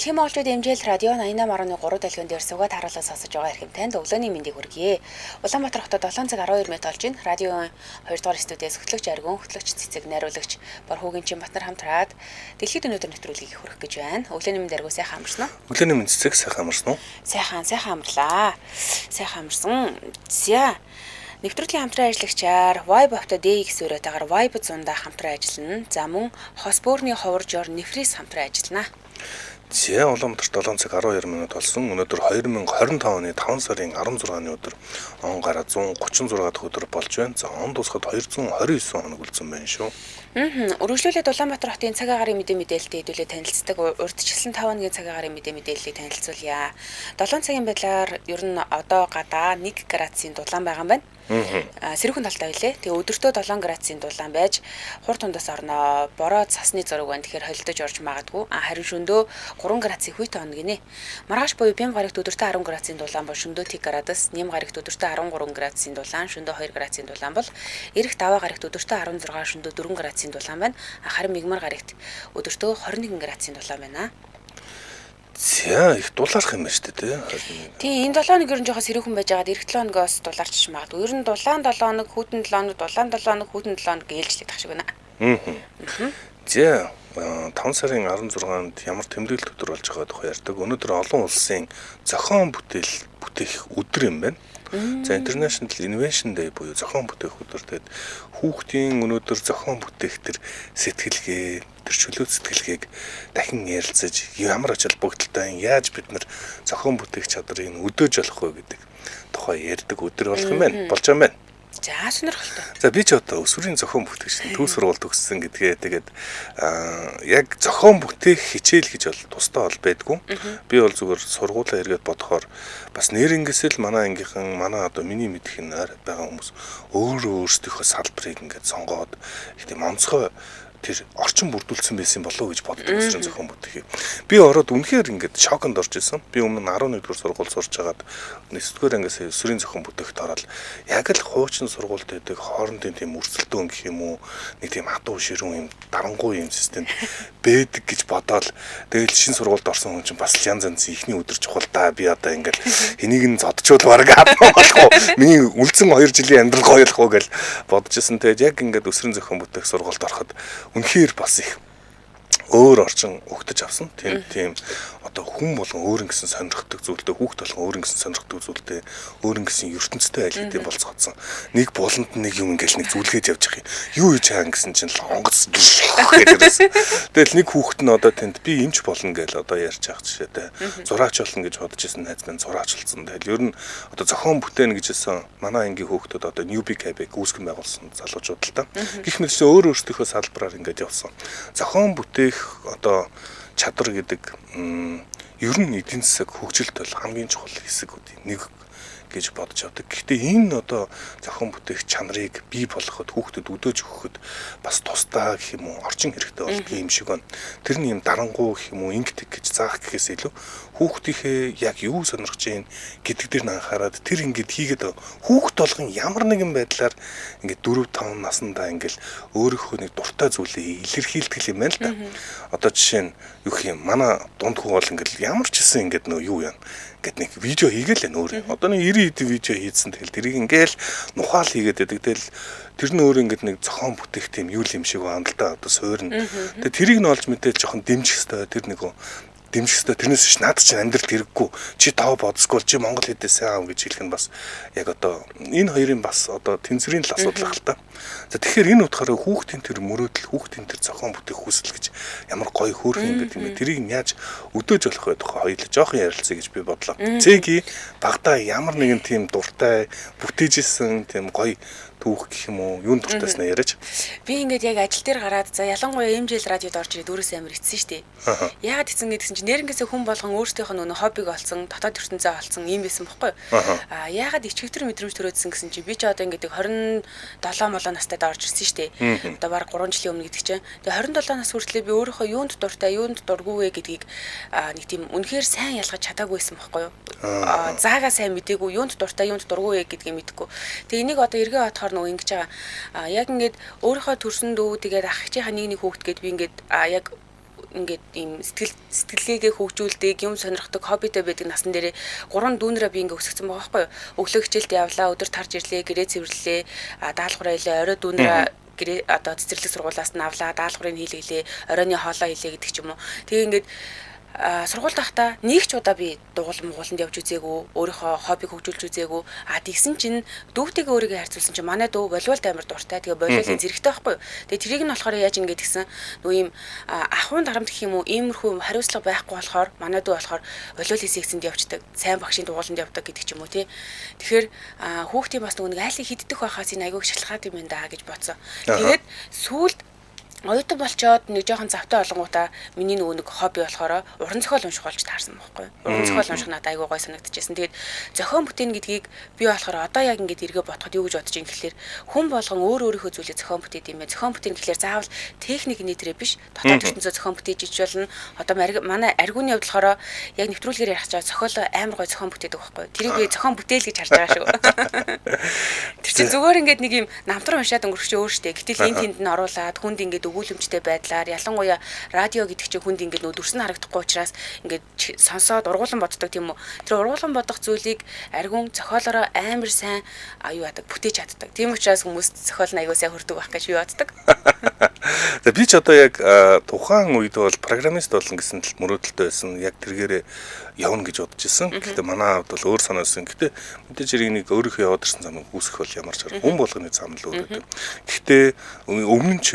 Дэлхийн монголчууд эмжээл радио 88.3 дэлгэн дээр суугаад харуулсан сонсож байгаа хэрхэм танд өглөөний мэндийг хүргье. Улаанбаатар хотод 7 цаг 12 минут болж байна. Радио 2 дугаар студиэс хөтлөгч Аргун, хөтлөгч Цэцэг, найруулагч Борхуугийн Чимбатнар хамтраад дэлхийд өнөөдөр нэвтрүүлгийг хүргэх гэж байна. Өглөөний мэнд Аргун сайхан амарсан уу? Өглөөний мэнд Цэцэг сайхан амарсан уу? Сайхан амарлаа. Сайхан амарсан. За нэвтрүүлгийн хамтран ажиллагчаар Vibe Auto DX өрөөтэйгээр Vibe 100-да хамтран ажиллана. За мөн Хосборны ховоржоор Нефрис хамтран ажиллана. За Улаанбаатарт 7 цаг 12 минут болсон. Өнөөдөр 2025 оны 5 сарын 16-ны өдөр он гараа 136 дахь өдөр болж байна. За он дуусахад 229 хоног үлдсэн байна шүү. Өргөжлүүлээд Улаанбаатар хотын цаг агаарын мэдээлэлтэй хэдүүлээ танилцдаг. Урьдчилсан 5 өдрийн цаг агаарын мэдээллийг танилцуулъя. 7 цагийн байдлаар ер нь одоо гадаа 1 градусын дулаан байгаа юм байна. Сэрүүхэн талтай байлээ. Тэгээ өдөртөө 7 градусын дулаан байж хур тундас орноо бороо цасны зураг байна. Тэгэхээр холилдож орж магадгүй. Харин шөндөө 3 градусын хүйт хоног гинэ. Маргааш буюу Бям гарагт өдөртөө 10 градусын дулаан бол шөндөө тэг градус, Нэм гарагт өдөртөө 13 градусын дулаан, шөндөө 2 градусын дулаан бол Эрэх Даваа гарагт өдөртөө 16, шөндөө 4 градусын дулаан байна. Харин Мигмар гарагт өдөртөө 21 градусын дулаан байна. За их дулаарх юм байна шүү дээ. Тийм энэ 7 хоног ер нь жоохон сэрүүхэн байж байгаад эх 7 хоногоос дулаарч магадгүй. Ер нь дулаан 7 хоног, хүйтэн 7 хоног, дулаан 7 хоног, хүйтэн 7 хоног ээлжлэх тах шиг байна. За 5 сарын 16-нд ямар тэмдэглэлт өдөр болж байгааг тухай ярьдаг. Өнөөдөр олон улсын зохион бүтээх өдөр юм байна. За International Invention Day буюу зохион бүтээх өдөр. Тэгээд хүүхдийн өнөөдөр зохион бүтээх төр сэтгэлгээ, тэр чөлөө сэтгэлгээг дахин ярилцаж ямар ач холбогдолтой яаж бид нар зохион бүтээх чадрыг өдөөж болох вэ гэдэг тухай ярьдаг өдөр болох юм байна. Болж байгаа юм байна. За сонирхолтой. За би ч одоо өсвөрийн зохион бүтээгч төв сургууль төгссөн гэдгээ тэгээд яг зохион бүтээх хичээл гэж бол тусдаа бол байдгүй. Би бол зүгээр сургуулаа эргээд бодохоор бас нэрнгэсэл манай ангийнхан манай одоо миний мэдих нь ойр байгаа хүмүүс өөрсдийнхөө салбарыг ингээд сонгоод их тийм онцгой тэр орчин бүрдүүлсэн байсан болов гэж боддог өсвөрийн зохион бүтээх. Би ороод үнэхээр ингээд шоконд орж исэн. Би өмнө нь 11 дугаар сургууль сурч хагаад 9-р ангиас өсвөрийн зохион бүтээхд ороод яг л хуучин сургуульд байдаг хоорондын тийм өрсөлдөөн гэх юм уу нэг тийм хатуу ширүүн юм дарангуй юм системд байдаг гэж бодоод тэгэл шин сургуульд орсон хүн чинь бас янз янз ихний өдөр чухал да би одоо ингээд энийг нь зодчвол бараг болохгүй миний үлдсэн 2 жилийн амьдрал гоёлох уу гэж бодож исэн. Тэгээд яг ингээд өсвөрийн зохион бүтээх сургуульд ороход үнэхээр бас их өөр орчин өгдөж авсан. Тийм одоо хүн болгон өөр ингэсэн сонирхдаг зүйлтэй, хүүхд болгон өөр ингэсэн сонирхдаг зүйлтэй, өөр ингэсэн ертөнцтэй айл гэдэг болцгоцсон. Нэг буланд нэг юм ингээл нэг зүйлгээж явж байгаа юм. Юу хийж байгаа гэсэн чинь онгоц гэдэгсэн. Тэгэл нэг хүүхд нь одоо тэнд би эмч болно гэж одоо ярьж байгаа жишээтэй. Зураач болно гэж бодож исэн найз минь зураач болсон. Тэгэл ер нь одоо зохион бүтээн гэжсэн манай ангийн хүүхдүүд одоо Newbie Cab-ыг үүсгэн байгуулсан залуучууд л та. Гэх мэтчлэн өөр өөрсдийнхөө салбараар ингээд явсан. Зохион бүтээх одоо чадвар гэдэг ер нь эдийн засаг хөгжилт бол хамгийн чухал хэсэг нэг гэж бодож авдаг. Гэхдээ энэ одоо зохион бүтээх чанарыг бий болгоход хүүхдэд өдөөж өгөхөд бас тусдаа гэх юм уу орчин хэрэгтэй болдго юм шиг байна. Тэр нь юм дарангуй гэх юм уу ингэдэг гэж заах гэхээс илүү хүүхдийнхээ яг юу сонирхож байна гэдэг дээр нь анхаарад тэр ингээд хийгээд хүүхд болгон ямар нэгэн байдлаар ингээд 4-5 наснда ингээд өөрийнхөө нэг дуртай зүйлээ илэрхийлдэг юм байна л да. Одоо жишээ нь юу гэх юм манай дунд хүү бол ингээд ямар ч гэсэн ингээд нөө юу яа гэт нэг видео хийгээл энэ өөр. Одоо нэг 90 хэдэн видео хийдсэн тэгэл тэрийг ингээл нухаал хийгээд байдаг. Тэгэл тэр нь өөр ингээд нэг зохион бүтээх тийм юу юм шиг байна л да. Одоо суурна. Тэгээ тэрийг нь олж мэдээж жоохон дэмжих хэрэгтэй. Тэр нэг дэмжих хэрэгтэй. Тэрнээс ч надад чинь амьдралд хэрэггүй. Чи тав бодсгүй чи Монгол хэдээ сайн аав гэж хэлэх нь бас яг одоо энэ хоёрын бас одоо тэнцвэрийн л асуудал л та. За тэгэхээр энэ утгаараа хүүхдийн тэр мөрөөдөл, хүүхдийн тэр зохион бүтээх хүсэл гэж ямар гоё хөөрхөн юм гэдэг юм бэ? Тэрийг яаж өдөөж болох вэ тухай хоёул жоохон ярилцъя гэж би бодлоо. Цэги багада ямар нэгэн тийм дуртай бүтээжсэн тийм гоё түүх гэх юм уу юун дуртайс нэ яриач. Би ингээд яг ажил дээр гараад за ялангуяа эмжээл радиод орж ирээд өөрөөсөө амар ицсэн штэ. Яагаад ицсэн гэдгсэн чинь нэрнгээсээ хүн болгон өөртөөх нь хоббиг олсон, дотоод ертөнцөө олсон юм байсан бохгүй. Яагаад ичвэтэр мэдрэмж төрөөдсөн гэсэн чинь би ч одоо ингээд 27 молоо настайд орж ирсэн штэ. Одоо баг 3 жилийн өмнө гэдэг чинь. Тэгээ 27 нас хүртлээр би өөрийнхөө юунд дуртай, юунд дургүй вэ гэдгийг нэг тийм үнэхээр сайн ялгаж чадаагүйсэн бохгүй юу. Заагаа сайн мдээгүй, юунд дуртай, юунд дургүй вэ гэдгийг мэдэхгүй. Тэгээ энийг одоо эргээ бодохоор нөгөө ингэж байгаа. Яг ингээд өөрийнхөө төрсөн дүү тэгээд ах хичээхаа нэг хүүхэд гээд би ингээд яг ингээд ийм сэтгэлгээгээ хөгжүүлдэг, юм сонирхдаг, хоббитэй байдаг насан дээр 3 дүүнэрээ би ингээд өсгсөн байгаа байхгүй юу. Өглөө хичээлд явлаа, өдөр тарж ирлээ, гэрээ цэвэрлээ, даалгавраа хийлээ, орой дүүнэрээ гэрээ одоо цэцэрлэг сургуулиас нь авлаа, даалгаврыг хийлээ, оройны хоолоо хийлээ гэдэг ч юм уу. Тэгээ ингээд сургуульд байхдаа нэг ч удаа би дугуйлан мууланд явж үзээгүй, өөрийнхөө хоббиг хөгжүүлж үзээгүй. Тэгсэн чинь дүүтэйгээ өөрийгөө харьцуулсан чинь манай дүү волейболд амар дуртай. Тэгээ волейболын зэрэгтэй байхгүй юу. Тэгээ тэрийг нь болохоор яаж ингэж гэсэн нөө ийм ахуйн дарамт гэх юм уу, иймэрхүү хариуцлага байхгүй болохоор манай дүү болохоор волейболын секцэнд явждаг, сайн багшийн дугуйланд явдаг гэдэг ч юм уу тий. Тэгэхээр хүүхдийн бас нэг айлыг хиддэх байхаас энэ айгууг шалгаад юм байна да гэж бодсон. Тэгээд сүүлд оюутан болчоод нэг жоохон завтай олонгуудаа миний нэг хобби болохоор уран зохиол унших болж таарсан байхгүй. Уран зохиол унших надад айгүй гой санагдчихсэн. Тэгээд зохион бүтээн гэдгийг би болохоор одоо яг ингэж эргээ бодоход юу гэж бодож ин гэхэлэр хүн болгон өөрийнхөө зүйлээ зохион бүтээд юм байна. Зохион бүтээн гэхэлэр заавал техник нэтрээ биш. Дотоод ертөнцөө зохион бүтээж ич болно. Одоо манай аргууны хувьд болохоор яг нэвтрүүлгээр ярих чаа зохиолоо амар гой зохион бүтээдэг байхгүй. Тэрийг би зохион бүтээл гэж харж байгаа шүү. Тэр чинь зүгээр ингэж нэг юм намтран уншаад өнгөрөх чинь өөр штэ. Гэтэл энэ тэнд нь оруулаад хүнд ингэж өгүүлэмжтэй байдлаар ялангуяа радио гэдэг чинь хүнд ингээд дүрс нь харагдахгүй учраас ингээд сонсоод ургуулсан боддог тийм үү. Тэр ургуулсан бодох зүйлийг аргун зохиолороо амар сайн юу яадаг бүтээж чаддаг. Тийм учраас хүмүүс зохиол нь аягүй сайн хүрдэг байх гэж юу боддог. За би ч одоо яг тухайн үед бол программист болно гэсэн мөрөөдөлтөй байсан. Яг тэргээрээ явна гэж бодож исэн. Гэхдээ манай хувьд бол өөр санаасан. Гэхдээ мэдээж хэрэг нэг өөрийнхөө яваад ирсэн замыг үүсгэх бол ямар ч хүн болгоны зам л өөр гэдэг. Гэхдээ өмнө нь ч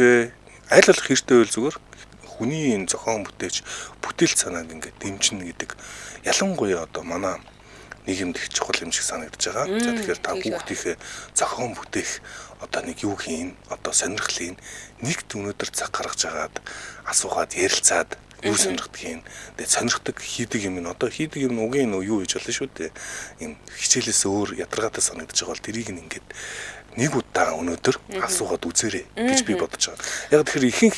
аль болох хэрэгтэй үйл зүгээр хүний энэ зохион бүтээч бүтээлч санааг ингээд дэмжинэ гэдэг ялангуяа одоо манай нийгэмд их чухал юм шиг санагдаж байгаа. За тэгэхээр та бүгдийнхээ зохион бүтээх одоо нэг юу хийн одоо сонирхлын нэгт өнөөдөр цаг гаргаж агаад асуугаад ярилцаад юу сонирхдгийг тэгээд сонирхдаг хийдэг юм нь одоо хийдэг юм угийн юу гэж болно шүү дээ. Ийм хичээлээс өөр ядаргаатай санагдаж байгаа бол тэрийг ингээд нэг удаа өнөөдөр асуугаад үзээрэй гэж би бодож байгаа. Яг тэгэхээр ихэнх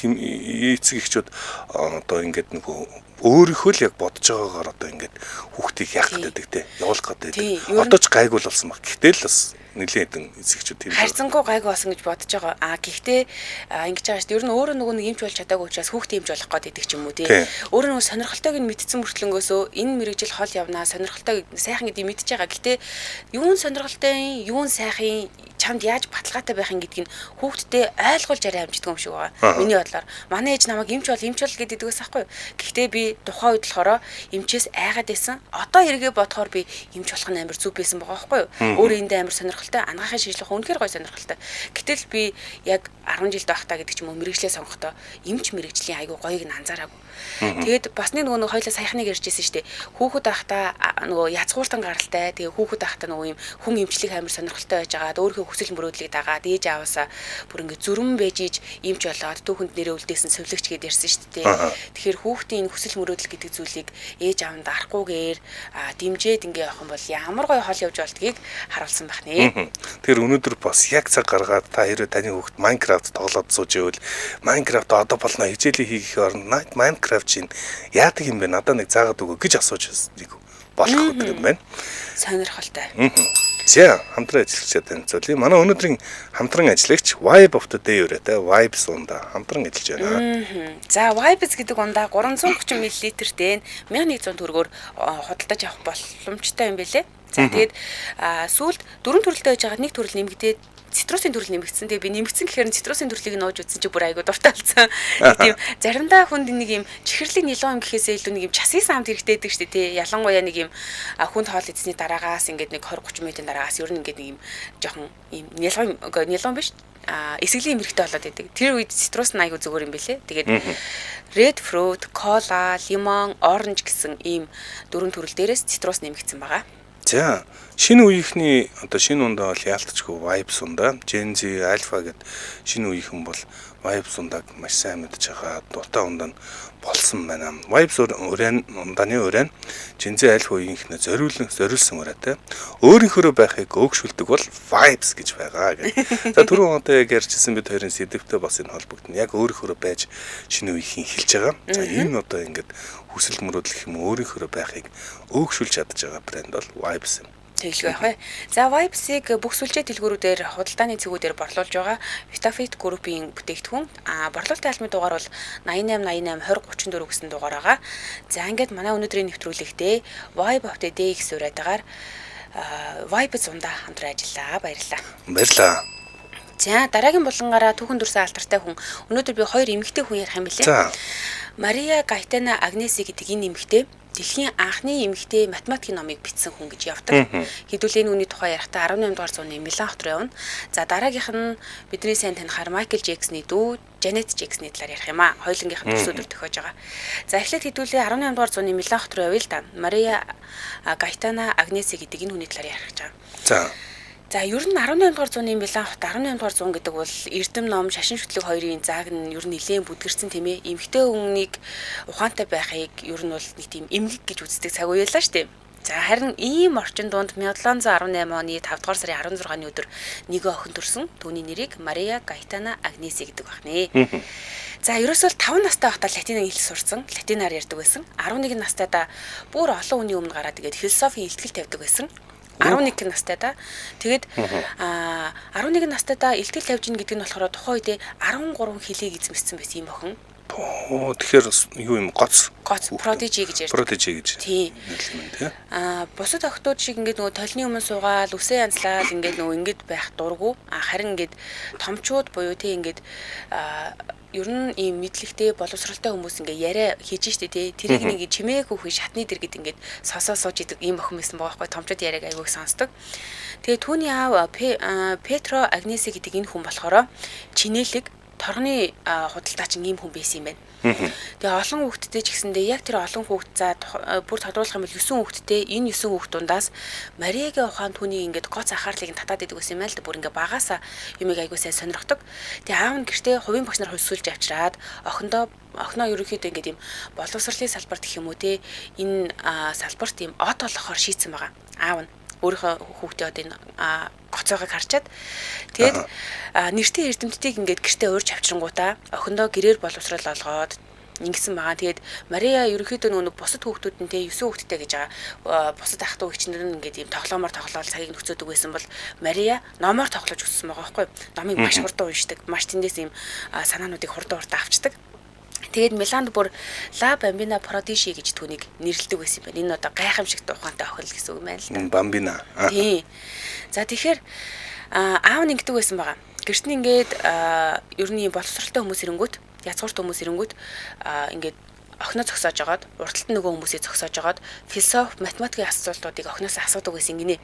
эцэг эхчүүд одоо ингээд нөгөө өөрийнхөө л яг бодож байгаагаар одоо ингээд хүүхдийг яах гэдэг те явуулах гэдэг. Одоо ч гайгүй болсон баг. Гэтэл бас нэлээд хэдэн эцэг эхчүүд тийм харьцангуй гайгүй болсон гэж бодож байгаа. Гэхдээ ингэж байгаа шүү дээ. Ер нь өөрөө нөгөө нэг юмч болж чадаагүй учраас хүүхдээ юмч болох гээд идэг ч юм уу тий. Өөрөө нөгөө сонирхолтойг нь мэдсэн мөртлөнгөөсөө энэ мэрэгжил хол явнаа сонирхолтой сайхан гэдгийг мэдчихэж байгаа. Гэхдээ юун сонирхолтой юун сайхан чамд яаж баталгаатай байхын гэдгийг хүүхдтэй ойлгуулж арай амждаг юм шиг байгаа. Миний бодлоор манай ээж намайг эмч бол гэдэг дээс аахгүй. Гэхдээ би тухайн үед болохоор эмчээс айгаад байсан. Одоо эргээ бодохоор би эмч болох нь амар зүв байсан байгаа байхгүй юу? Өөрөө эндээ амар сонирхолтой, ангаахын шийдлэх үнэхээр гоё сонирхолтой. Гэтэл би яг 10 жил байхдаа гэдэг ч юм уу мэрэгчлээ сонгохдоо эмч мэрэгжлийн айгу гоёг нь анзаараагүй. Тэгээд бас нэг нөгөө хоёлаа саяхныг ярьжсэн шүү дээ. Хүүхэд байхдаа нөгөө язгууртан гаралтай. Тэгээ хүүхэд байхдаа нөгөө юм хүн эмчлэх амар сонирхолтой байж байгаа. Өөрийнхөө хүсэл мөрөөдлийг дагаад ээж аваасаа бүр ингэ зүрэн байж иж эмч болоод түүхэнд нэрээ үлдээсэн сувлагч гэд ярьсан шүү дээ. Тэгэхээр хүүхдийн энэ хүсэл мөрөөдөл гэдэг зүйлийг ээж аав нь дарахгүйгээр дэмжээд ингэ явах юм бол ямар гоё хол явж болдгийг харуулсан байх нэ. Тэгэхээр өнөөдөр бас яг цаг гаргаад та хэрэг таны хүүхд Minecraft тоглоод сууж ивэл Minecraft одоо болно хичээлээ хийх орно Minecraft чинь яадаг юм бэ? Надад нэг заагаад өгөө гэж асууж болох гэдэг юм байна. Сонирхолтой. За хамтран ажиллагчид танилцуулъя. Манай өнөөдрийн хамтран ажиллагч Vibe of the Day өрөөтэй Vibe суунда хамтран ажиллаж байна. За Vibes гэдэг ундаа 330 мл-тэй 1100 төгрөгөөр худалдаж авах боломжтой юм байлээ. За тэгээд сүүлд 4 төрөлтэй байж байгаа нэг төрөл нэмэгдээд цитрусын төрөл нэмэгдсэн. Тэгээ би нэмэгдсэн гэхээр цитрусын төрлийг нууж үзсэн чи бүр айгуу дуртай болсон. Тийм заримдаа хүнд нэг юм чихэрлэг нилон гэхээсээ илүү нэг юм часын самт хэрэгтэй байдаг шүү дээ. Тий. Ялангуяа нэг юм хүнд хоол идсний дараагаас ингээд нэг 20-30 минутын дараагаас ер нь ингээд нэг юм жоохон юм нилон биш эсгэлийн эмэрхтэй болоод байдаг. Тэр үед цитрус нь айгуу зүгээр юм бэлээ. Тэгээд red fruit, cola, lemon, orange гэсэн ийм 4 төрөл дээрээс цитрус нэмэгдсэн байгаа. За шинэ үеийнхний одоо шинэ ундаа бол яалтчгүй Vibes ундаа Gen Z Alpha гэдэг шинэ үеийнхэн бол Vibes ундааг маш сайн мэдж байгаа дуртай ундаа болсон байна. Vibes ундааны өрөө Gen Z Alpha үеийнхнээ зориулсан ураатай өөрийнхөө байхыг өөгшүүлдэг бол Vibes гэж байгаа гэх. За түрүүн одоо яг ярьжсэн бид хоёрын сэдвтэй бас энэ холбогдно. Яг өөрийнхөө байж шинэ үеийнхэн хэлж байгаа. За энэ одоо ингээд хүсэл мөрөөдөл юм өөрийнхөө байхыг өөгшүүлж чадж байгаа брэнд бол Vibes юм. Тэглгүй яах вэ? За Vibes-ийг бүх сүлжээ дэлгүүрүүдээр худалдааны цэгүүдээр борлуулж байгаа Vitafit Group-ийн бүтээгдэхүүн. Борлуулалтын албаны дугаар бол 88 88 20 34 гэсэн дугаар байгаа. За ингээд манай өнөөдрийн нэвтрүүлэгтээ Vibe of the Day гэх суурайтаагаар Vibe зундаа хамтран ажиллаа. Баярлалаа. Баярлалаа. За дараагийн булгангаараа түүхэн дүрсэн алдартай хүн. Өнөөдөр би хоёр эмэгтэй хүн ярих юм билээ. За. Мария Гайтана Агнеси гэдэг энэ эмэгтэй дэлхийн анхны эмэгтэй математикийн номыг бичсэн хүн гэж явдаг. Хэдүүлээ энэ үний тухай ярихдаа 18 дугаар зууны Милан хот руу явна. За дараагийнх нь бидний сайн танихаар Майкл Джексоны дүү Жанет Джексоны талаар ярих юм аа. Хоёулангийнх нь төсөөдөр төхөж байгаа. За эхлээд хэдүүлээ 18 дугаар зууны Милан хот руу явъя л да. Мария Гайтана Агнеси гэдэг энэ хүний талаар ярих гэж байгаа. За. За ер нь 18 дугаар зууны Милан хот 18 дугаар зуун гэдэг бол эрдэм ном, шашин шүтлэг хоёрын зааг нь ер нь нэлээд бүдгэрсэн тийм ээ. Эмэгтэй хүнийг ухаантай байхыг ер нь бол нэг тийм эмгэг гэж үздэг цаг үе байлаа шүү дээ. За харин ийм орчин донд 1718 оны 5 дугаар сарын 16-ны өдөр нэгэн охин төрсөн. Түүний нэрийг Мария Гайтана Агнеси гэдэг байна. За ерөөсөө 5 настай байхдаа латин хэл сурсан, латинаар ярьдаг байсан. 11 настайдаа бүр олон хүний өмнө гараад тэгээд философийн илтгэл тавьдаг байсан. 11 настайдаа тэгээд 11 настайдаа илтгэл тавьж ийн гэдэг нь болохоор тухайн үедээ 13 хэлийг эзэмссэн байсан юм охин. Тэгэхээр юу юм гоц prodigy гэж ярьдаг. Prodigy гэж. Тийм. Бусад охтууд шиг ингээд нөгөө толны өмнө суугаал, үсээ янзлаад ингээд нөгөө ингээд байх дурггүй. Харин ингээд томчууд буюу тийм ингээд ер нь ийм мэдлэгтэй боловсралтай хүмүүс ингээ яриа хийж штэ тий. Тэрийг нэг чимээгүй хүй шатны дэргэд ингээд сосоо сууж идэг ийм охин байсан байгаа байхгүй. Томчууд яриаг айгүйг сонсдог. Тэгээ түүний аав Петро Агнеси гэдэг энэ хүн болохоор чинэлэг торгоны худалдаачин ийм хүн байсан юм байна. Тэгээ олон хүүхдтэй ч гэсэндээ яг тэр олон хүүхд за бүр тодруулах юм бол 9 хүүхдтэй энэ 9 хүүхд дундаас Мариагийн ухаан түүний ингээд гоц анхаарлыг нь татаад идэг байсан юм л да. Бүр ингээ багаасаа юмыг айгуу сайн сонирхдаг. Тэгээ аав нь гэртээ хувийн багш нар хөлсүүлж авчираад охиноо ерөнхийдөө ингээд юм боловсролын салбарт гэх юм уу те энэ салбарт юм от олохоор шийдсэн байгаа. Аав нь өөрийнхөө хүүхдээ одоо энэ гоцоогыг харчаад тэгээд нэртэй эрдэмтдийг ингээд гэртээ уурж авчирнгуудаа охиндоо гэрээр боловсрал олгоод ингэсэн байгаа. Тэгээд Мария ерөнхийдөө нөгөө бусад хүүхдүүд нь те 9 хүүхдтэй гэж байгаа. Бусад ах トゥ эгчнэр нь ингээд юм тоглоомоор тоглоол цагийг нөхцөөдөг байсан бол Мария номоор тоглож өссөн байгаа байхгүй. Номыг маш хурдан уншдаг. Маш тэндээс юм санаануудыг хурдан авчдаг. Тэгээд Миланд бүр Ла Бамбина Prodigy гэж түүнийг нэрлэдэг байсан юм байна. Энэ одоо гайхамшигт ухаантай охин л гэсэн үг байна л да. Бамбина. Тийм. За тэгэхээр аав нь ингэдэг байсан байгаа. Гэрт нь ингээд ер нь боловсралтай хүмүүс ирэнгүүт, язгуурт хүмүүс ирэнгүүт ингээд охиноо зогсоож агаад, урталт нөгөө хүмүүсийг зогсоож агаад философи, математикийн асуултуудыг охиноос асуудаг байсан гинэ.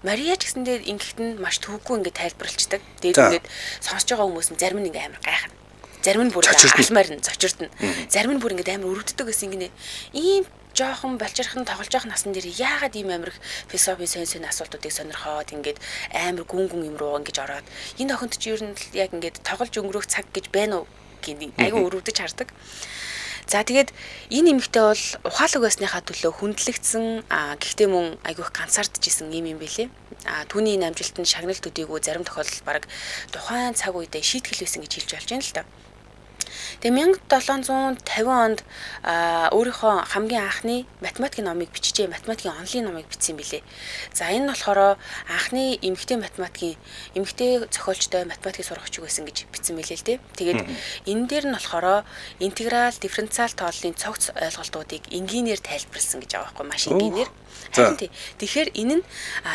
Мария ч гэсэндээ ингэхэд нь маш төвөггүй ингээд тайлбарлцдаг. Тэгээд ингээд сонсож байгаа хүмүүс нь зарим нь ингээд амар гайхна. Зарим нь бүр ашмаар нь зочирдно. Зарим нь бүр ингээд амар өрөвддөг гэсэн гинэ. Ийм жоохон балчирхан тоглож явах насн дээр яагаад ийм амар их философийн сонь асуултуудыг сонирхоод ингээд амар гүн юм руу ингэж ороод энэ охинд чи ер нь яг ингээд тоглож өнгөрөх цаг гэж байна уу гин айгүй өрөвдөж хардаг. За тэгээд энэ эмэгтэй бол ухаалаг байсныхаа төлөө хүндлэгдсэн гэхдээ мөн айгүйх ганцаардчихсэн юм бэлээ. Түүний энэ амжилтанд шагналт төдийгүй зарим тохиолдолд баг тухайн цаг үедээ шийтгэл байсан гэж хэлж болж байна л да. Тэгээ 1750 онд өөрийнхөө хамгийн анхны математикийн номыг бичжээ, математикийн онлын номыг бичсэн билээ. За энэ нь болохоор анхны эмэгтэй зохиолчтой математикийг сурах хүч байсан гэж бичсэн билээ л дээ. Тэгээд энэ дээр нь болохоор интеграл, дифференциал тооллын цогц ойлголтуудыг энгийнээр тайлбарлсан гэж байгаа байхгүй маш энгийнээр. Тэгэхээр энэ нь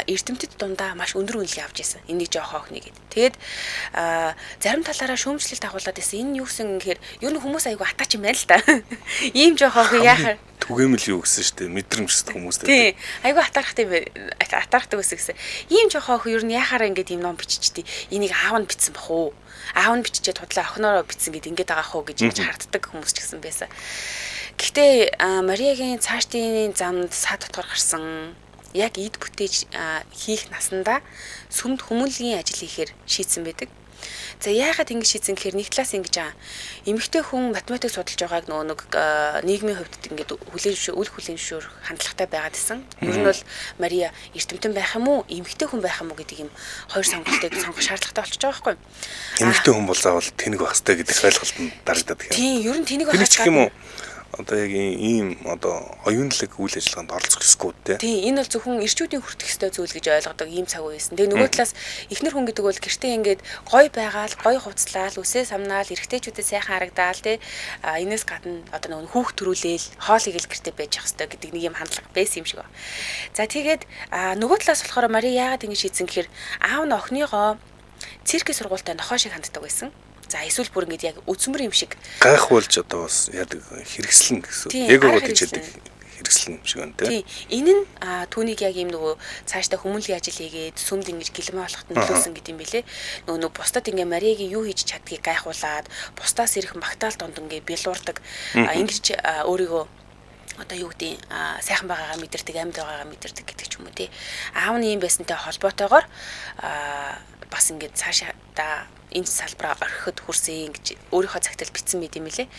эрдэмтэд дундаа маш өндөр үнэлгээ авч ирсэн. Энийг жоохоо охины гэдэг. Тэгээд зарим талаараа шүүмжлэлт агуулад байсан. Энэ юу гэсэн гэхээр ер нь хүмүүс айгу атаач юм байна л да. Ийм жоохоо яахаар түгээмэл юу гэсэн шүү дээ. Мэдрэмжтэй хүмүүстэй. Тий. Айгу атаархтай атаархдаг байсан. Ийм жоохоо ер нь яхаараа ингээд ийм ном биччихтий. Энийг аав нь бичсэн бах уу? Аав нь биччихээ тудлаа охиноороо бичсэн гэд ингээд байгаа хөө гэж харддаг хүмүүс ч гэсэн байсан. Гэхдээ Мариагийн цаашдын замд сад дотор гарсан яг эд бүтээж хийх наснда сүмд хүмүүнлэгийн ажил хийхээр шийдсэн байдаг. За яагаад ингэж шийдсэн гэхээр нэг талаас ингэж эмэгтэй хүн математик судалж байгааг нэг нийгмийн хувьд ингэж үл хүлээншүүр хандлагатай байгаад исэн. Ер нь бол Мария эрдэмтэн байх юм уу, эмэгтэй хүн байх юм уу гэдэг юм хоёр сонголтыг сонгох шаардлагатай болчихж байгаа байхгүй юу? Эмэгтэй хүн бол заавал тэнэг байх хэрэгтэй гэдэг ойлголт нь дарагдаад байна. Тийм, ер нь тэнэг байх хэрэгтэй юм уу? одоо яг ийм одоо оюунлаг үйл ажиллагаанд оролцох ёсгүй те. Тийм, энэ бол зөвхөн ирчүүдийн хүртэх ёстой зүйл гэж ойлгодог ийм цаг үеэсэн. Тэгээ нөгөө талаас эхнэр хүн гэдэг бол гэртээ ингээд гой байгаал, гой хувцлаал, үсээ самнаал, эрэгтэйчүүдэд сайхан харагдаал те. Энэс гадна одоо нөгөө хүүхд төрүүлээл, хоол игээл гэртээ байж явах ёстой гэдэг нэг юм хандлага байсан юм шиг байна. За тэгээд нөгөө талаас болохоор Мари яагаад ингэ шийдсэн гэхээр аав нь охиныгоо циркийн сургуультай нохоо шиг ханддаг байсан. За эсвэл бүр ингэж яг үзмэр юм шиг гайхуулж одоо бас яадаг хэрэгслэн гэсэн. Яг өгөөд хичээдэг хэрэгслэн юм шиг байна тийм. Энэ нь түүнийг яг юм нөгөө цаашдаа хүмүүнлэгийн ажил хийгээд сүмд ингэж гэлмээ болоход нөлөөсөн гэдэг юм бэлээ. Нөгөө бусдад ингэ Мариагийн юу хийж чаддгийг гайхуулаад бусдаас ирэх магтаал донд ингэ бэлуурдаг. Ингэж өөрийгөө одоо юу гэдэг сайхан байгаагаа мэдэрдэг, амьд байгаагаа мэдэрдэг гэдэг ч юм уу тий. Аав нь юм байсантай холбоотойгоор бас ингэ цаашаа энэ салбараа орхиход хүрсэн гэж өөрийнхөө цагтл бичсэн мэт юм лээ.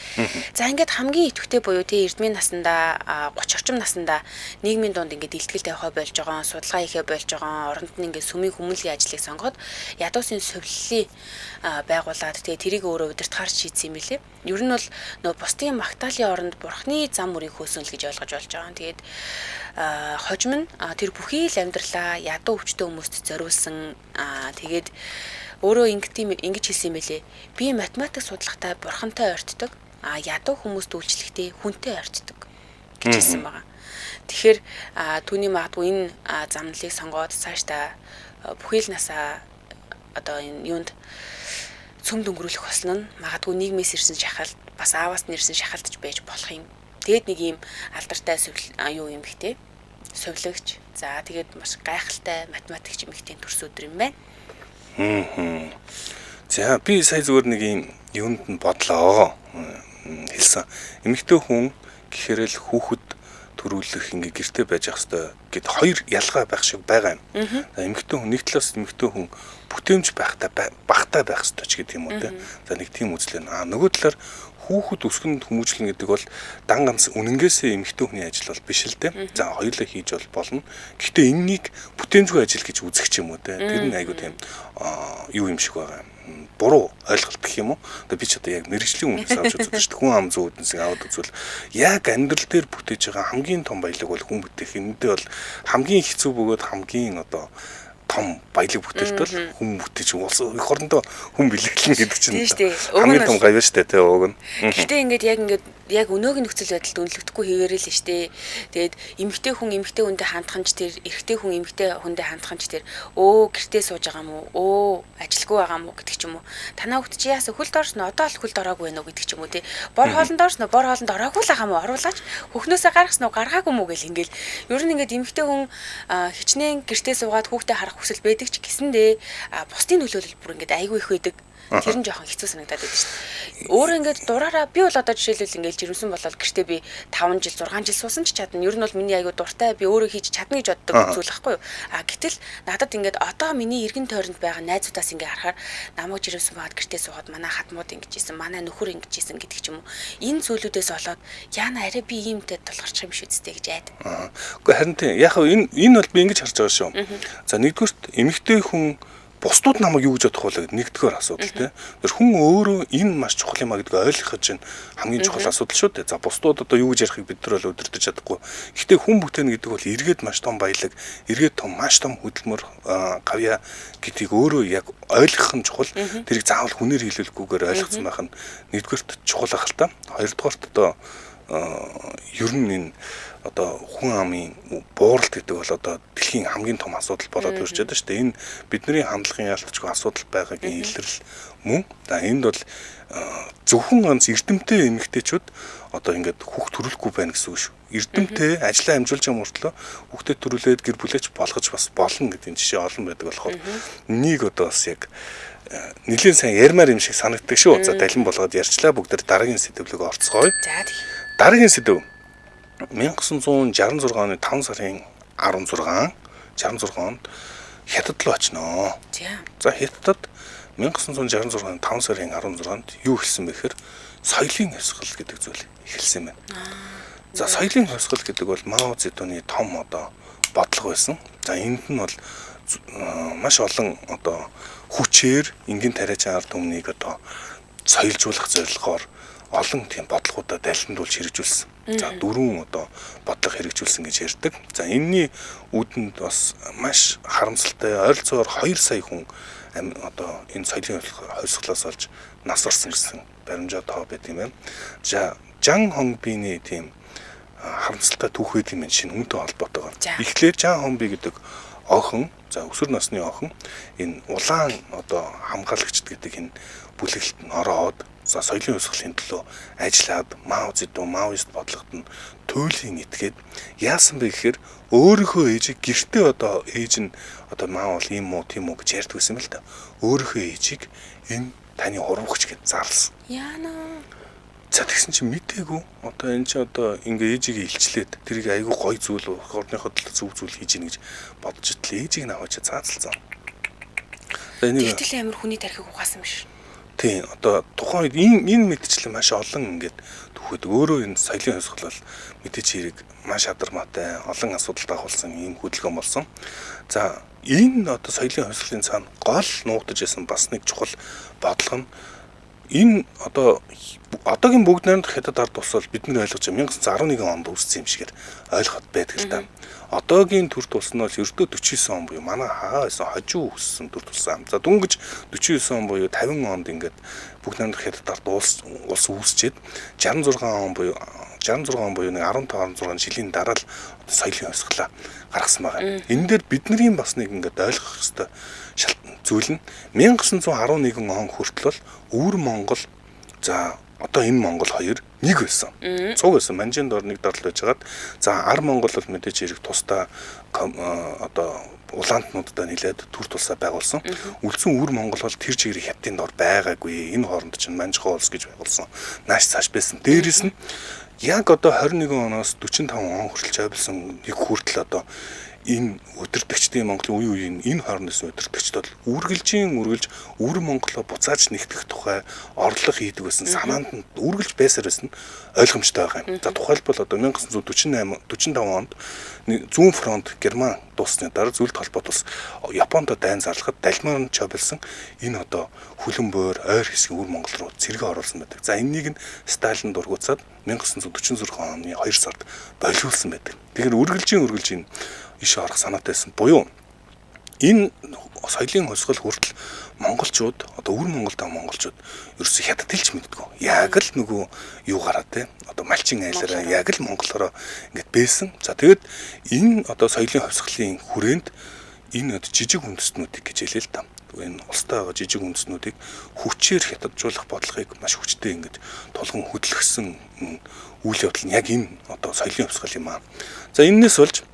За ингээд хамгийн идэвхтэй буюу тий эрдмийн наснда 30 орчим наснда нийгмийн дунд ингээд илтгэл тавихаа болж байгаа, судалгаа хийхээ болж байгаа, оронд нь ингээд сүмийн хүмүүнлэгийн ажлыг сонгоод ядуусын совиллыг байгуулад тэгээ тэрийг өөрөө удирдахаар шийдсэн юм лээ. Ер нь бол нөө бусдын магтаалын оронд бурхны зам мөрийг хөөсөнл гэж ойлгож болж байгаа. Тэгээд хожим нь тэр бүхий л амьдралаа ядуу өвчтөе хүмүүст зориулсан тэгээд өөрөө ингэж хэлсэн юм байлээ. Би математик судлахтаа бурхантай ойртдог. Ядуу хүмүүст үйлчлэхдээ хүнтэй ойртдог гэж хэлсэн байгаа. Тэгэхээр түүний магадгүй энэ замналыг сонгоод цаашдаа бүхий л насаа одоо энэ юунд цөмд өнгөрүүлэх болсон нь магадгүй нийгмээс ирсэн шахалт бас ааваас нэрсэн шахалтж байж болох юм. Тэгэд нэг юм алдартай юу юм бихтэй. Сувилагч. За тэгээд маш гайхалтай математикч эмэгтэй төрс өдөр юм байна. За би сая зүгээр нэг юм юунд нь бодлоо хэлсэн. Эмэгтэй хүн гэхээр л хүүхэд төрүүлэх ингээ гэрте байж ах хэвээр гэд хоёр ялгаа байх шиг байгаа юм. Эмэгтэй хүн нэг талаас эмэгтэй хүн бүтээмж багтай байх хэвээр ч гэдэг юм уу те. За нэг тийм үзэл байна. Нөгөө талаар хүүхэд өсгөнд хүмүүжлэн гэдэг бол дан ганц үнэнгээсээ эмэгтэй хүний ажил бол биш л те. За хоёулаа хийж бол болно. Гэхдээ энэнийг бүтээмжгүй ажил гэж үзэх ч юм уу те. Тэр нь айгуу тийм юу юм шиг байгаа юм. Буруу ойлголт гэх юм уу? Одоо би ч одоо яг мэрэгжлийн үнээс авч үздэг шүү дээ. Хүн ам зүүн үднэсийг аваад үзвэл яг амьдрал дээр бүтээж байгаа хамгийн том баялаг бол хүн бүтээх. Энэндээ бол хамгийн хэцүү бөгөөд хамгийн одоо том баялаг бүтээлт бол хүн бүтээж улс их орондоо хүн бэлэглэн гэдэг чинь хамгийн том гавь шүү дээ те уг нь. Гэхдээ ингээд яг өнөөгийн нөхцөл байдалд үнэлэгдэхгүй хийгээрэй л штэ. Тэгээд эмэгтэй хүн эмэгтэй хүндээ хандах нь ч тэр эрэгтэй хүн эмэгтэй хүндээ хандах нь ч тэр гэртээ сууж байгаа юм уу? Ажилгүй байгаа юм уу гэдэг ч юм уу. Танаа хөлт чи яасан хөлд орсон нь одоо л хөлд ороогүй байна уу гэдэг ч юм уу те. Бор хоолнд орсон нь бор хоолнд ороогүй л байгаа юм уу? Оруулаач хөхнөөсөө гаргасан уу гаргаагүй мүү гэл ингээл ер нь ингээд эмэгтэй хүн хичнээн гэртээ суугаад хүүхдээ харах хүсэл байдаг ч гэсэндээ бусдын нөлөөлөл бүр ингээд айгүй их байдаг. Тэр нь жоохон хэцүү санагдаад байдаг шүү дээ. Өөр ингээд дураараа би бол одоо жишээлбэл ингээд жирэмсэн болол гэртээ би 5 жил 6 жил суусан ч чадна. Ер нь бол миний айгүй дуртай би өөрөө хийж чадна гэж боддог зүйл байхгүй юу. Гэтэл надад ингээд одоо миний эргэн тойронд байгаа найзуудаас ингээд харахаар намайг жирэмсэн байгаад гэртээ суугаад манай хатмууд ингэж ийсэн, манай нөхөр ингэж ийсэн гэдэг ч юм уу. Энэ зүйлүүдээс болоод яана арай би иймтэй тулгарчих юм шүү дээ гэж айд. Гэхдээ харин тийм яг энэ бол би ингэж харж байгаа шүү. За нэгдүгürt эмэгтэй хүн бусдууд намайг юу гэж бодох вэ гэдэг нэгдүгээр асуудал тийм. Тэр хүн өөрөө энэ маш чухал юм а гэдгийг ойлгох чинь хамгийн чухал асуудал шүү дээ. За бусдууд одоо юу гэж ярихыг бид нар бол өдөртөж чадахгүй. Гэхдээ хүн бүтээн гэдэг бол эргээд маш том баялаг, эргээд маш том хөдөлмөр гавья гэдгийг өөрөө яг ойлгох нь чухал. Тэрийг заавал хүнээр хэлүүлэхгүйгээр ойлгоцсон байх нь нэгдүгээрт чухал ах л та. Хоёрдугаарт одоо ер нь энэ одоо хүн амын бууралт гэдэг бол одоо дэлхийн хамгийн том асуудал болоод ирж байгаа шүү дээ. Энэ бидний хандлагын ялцчгүй асуудал байгаагийн илрэл мөн. За энд бол зөвхөн ганц эрдэмтэй эмэгтэйчүүд одоо ингээд хүүхд төрүүлэхгүй байна гэсэн үг шүү. Эрдэмтэй ажиллаа амжуулж байгаа мөртлөө хүүхдэд төрүүлээд гэр бүлээч болгож бас болно гэдэг жишээ олон байдаг болохоор нэг одоо бас яг нэлийн сайн ярмаар юм шиг санагддаг шүү. За далин болгоод ярьчлаа бүгд дараагийн сэдвлэг орцгоё. За тий. Дараагийн сэдв 1966 оны 5 сарын 66 онд Хятад руу очноо. За Хятадд 1966 оны 5 сарын 16-нд юу хэлсэн бэ гэхээр соёлын хувьсгал гэдэг зүйл эхэлсэн байна. За соёлын хувьсгал гэдэг бол Мао Цзэдуны том одоо бодлого байсан. За энд нь бол маш олон одоо хүчээр энгийн тариач ард түмнийг одоо соёлжуулах зорилгоор олон тийм бодлогуудаа далхимдуулж хэрэгжүүлсэн. За 4 одоо бодлого хэрэгжүүлсэн гэж ярьдаг. За энэний үүдэнд бас маш харамсалтай ойролцоогоор 2 сая хүн одоо энэ соёлын хувьсгалаас олж нас орсон гэсэн баримжаа тоо байт юм байна. За Жан Хонгбиний тийм харамсалтай түүх юм шинэ үнэтэй холбоотойгоор. Эхлээд Жан Хонби гэдэг охин, за өсвөр насны охин энэ улаан одоо хамгаалагчд гэдэг энэ бүлэглэлд нь ороод за соёлын хувьсгалын төлөө ажиллаад Мао Цзэдун, Маоист бодлогод нь туйлын итгээд яасан бэ гэхээр өөрийнхөө ээжийг гэртээ одоо ээж нь одоо Мао бол ийм үү тийм үү гэж ярьдаг байсан юм л да. Өөрийнхөө ээжийг энэ таны урвагч гэж зарласан. Яана. За тэгсэн чинь мдээгүй одоо энэ чи одоо ингээ ээжийг илчлээд тэрийг айгүй гой зүйл орныхоо төлөө зөв зүйл хийж ийн гэж бодож итэл ээжийг наваач цаацалсан. Тэгтэл амар хүний тархиг угаасан биш. Тийм одоо тухайн үед энэ мэдчлэн маш олон ингээд түүхэд өөрөө энэ соёлын хувьсгал бол мэдээч хэрэг маш адармаатай олон асуудалд агуулсан ийм хөдөлгөөн болсон. За энэ одоо соёлын хувьсгалын цаана гол нуугдаж байсан бас нэг чухал бодлого нь энэ одоо одоогийн бүгд найрамдах хятад ард тус бол бид нар ойлгож байгаа 1911 онд үүссэн юм шигээр ойлгоход байдаг л да. Одоогийн төр тулс нь бол ердөө 49 он буюу манай хаа байсан хожуу өссөн төр тулсан. За дүнгэж 49 он буюу 50 онд ингээд бүгд найрамдах хятад ард улс үүсчээд 66 он буюу 65 он буюу нэг 15-16 жилийн дараа л соёлын хувьсгалаа гаргасан байгаа. Энэ дээр бидний бас нэг ингээд ойлгох ёстой зүйл нь 1911 он хүртэл өвөр Монгол за одоо энэ Монгол хоёр нэг байсан. Цуг байсан. Манжин дор нэг дорл байжгаад за Ар Монгол бол мэдээж хэрэг тусдаа одоо улаантнуудаа нэлээд төр тусаа байгуулсан. Үлдсэн өвөр Монгол бол тэр чигээр хятадын дор байгаагүй. Энэ хооронд чинь Манжихоо улс гэж байгуулсан. Нааш цааш байсан. Дээрээс нь яг одоо 21 оноос 45 он хүртэл авилсан нэг хүртэл одоо энэ өдөртөгчдийн Монголын үеийн энэ хоорондос өдөртөгчд бол үргэлж өвөр Монголоо буцааж нэгтгэх тухай орлого хийдэг байсан санаанд нь үргэлж байсаар байсан ойлгомжтой байгаа юм. За тухайлбал одоо 1945 онд зүүн фронт Герман дуусны дараа Зөвлөлт холбоот улс Японд дайн зарлахад Далман Чобилсон энэ одоо хүлэн бөөр ойр хэсгийн өвөр Монгол руу цэргээ оруулсан байдаг. За энэнийг нь Сталин дургуцаад 1946 оны 2 сард болиулсан байдаг. Тэгэхээр үргэлж иш орох санаатайсэн буюу энэ соёлын хувьсгал хүртэл монголчууд одоо өвөр Монголд байгаа монголчууд ерөөсө хятад хэлж мэддэггүй. Яг л нөгөө юу гараад те одоо малчин айлаараа яг л монголороо ингээд бээсэн. За тэгээд энэ одоо соёлын хувьсгалын хүрээнд энэ жижиг үндэстнүүдийг гэж хэлээ л та. Энэ улстай байгаа жижиг үндэстнүүдийг хүчээр хятаджуулах бодлогыг маш хүчтэй ингээд тулган хөдөлгсөн үйл явдал нь яг энэ одоо соёлын хувьсгал юм аа. За энэс болж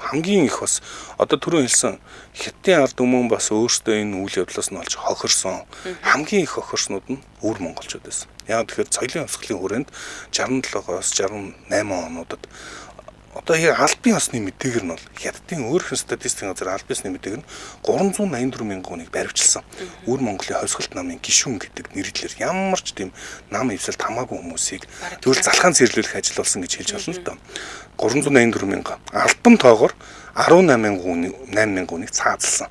хамгийн их бас одоо түрүү хэлсэн хятадын ард өмнө бас өөртөө энэ үйл явдлаас нь олж хохирсон хамгийн их хохирснууд нь өвөр монголчууд байсан. Яг тэгэхээр соёлын хувьсгалын хүрээнд 67-оос 68 онуудад одоо албан ёсны мэдээгээр нь бол хятадын өөрийнх нь статистикийн газар албан ёсны мэдээгээр нь 384 мянган хүнийг баривчилсан. Өвөр Монголын хувьсгалт намын гишүүн гэдэг нэрлэлээр ямар ч тийм нам ивсэлт хамаагүй хүмүүсийг зөвл залхаан цэрлүүлэх ажил болсон гэж хэлж болно л доо. 384 мянган албан тоогоор 18 мянган хүнийг цаазалсан.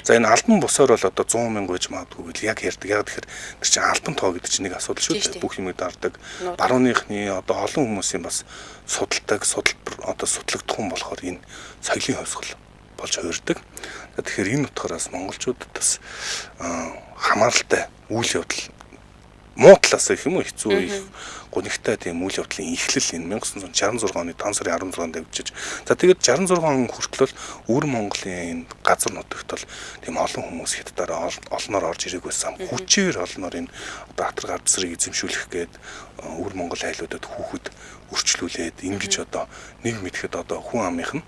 За энэ албан бусаар бол одоо 100 мянга гэж магадгүй гэл яг ярьдаг. Яг тэгэхээр тэр чинь албан тоо гэдэг чинь нэг асуудал шүү дээ. Бүх юмыг дардаг. Барууныхны одоо олон хүмүүсийн бас судалдаг, одоо судлагдах хүн болохоор энэ соёлын хувьсгал болж хувирдаг. Тэгэхээр энэ утгаараас монголчуудад бас хамааралтай үйл явдал муу талаас их юм уу хэцүү их гонигтай тийм үйл явдлын эхлэл энэ 1966 оны 5 сарын 16-нд авчиж. За тэгээд 66 он хүртэл өвөр Монголын энэ газар нутагт бол тийм олон хүмүүс хятадаараа олноор орж ирэх байсан. Хүчээр олноор энэ Баатар гардсрыг эзэмшүүлэх гээд өвөр Монгол айлуудад хүүхэд өрчлүүлээд ингэж одоо нэг мэдхэд одоо хүн амынх нь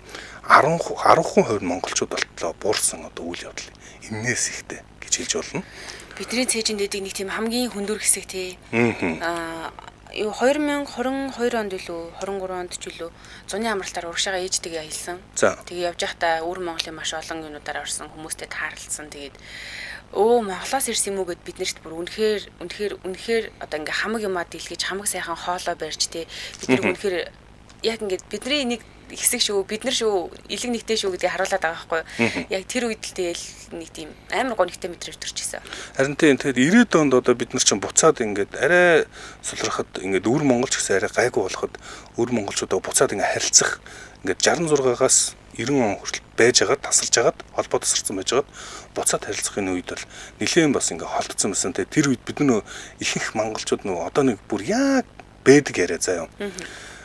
10% монголчууд болтлоо буурсан одоо үйл явдал энээс ихтэй гэж хэлж болно. Бидний цээжинд дэдэг нэг тийм хамгийн хөндөр хэсэг тий. 2022 онд илүү 23 онд ч илүү зуны амралтаар урагшаага ээжтэйгээ аялсан. Тэгээ явж байхдаа өвөр Монголын маш олон юмудаар орсон хүмүүстэй таарлцсан. Тэгээд Монголоос ирсэн юм уу гэд бид нарт бүр үнэхээр одоо ингээ хамаг юмаа дэлгэж хамаг сайхан хоолоо барьж тий бид нар үнэхээр яг ингээд бидний нэг хэсэг шүү, бид нар шүү, илэг нэгтэй шүү гэдгийг харуулад байгаа байхгүй юу? Яг тэр үед л тэгэл нэг тийм амар гонигтай мэдрэмж төрчихсөн. Харин тэгээд 90-ад онд одоо бид нар чинь буцаад ингээд арай сулрахад ингээд өвөр монголч гэсэн арай гайгүй болоход өвөр монголчуудаа буцаад ингээд харилцах ингээд 66-аас 90 он хүртэл байж байгаад тасарч байгаад холбоо тасарсан байж байгаад буцаад харилцахын үед бол нэлээд бас ингээд холдсон байсан. Тэгээд тэр үед бид нөө ихэнх монголчууд нөө одоо нэг бүр яг бэдэг яриа заяа.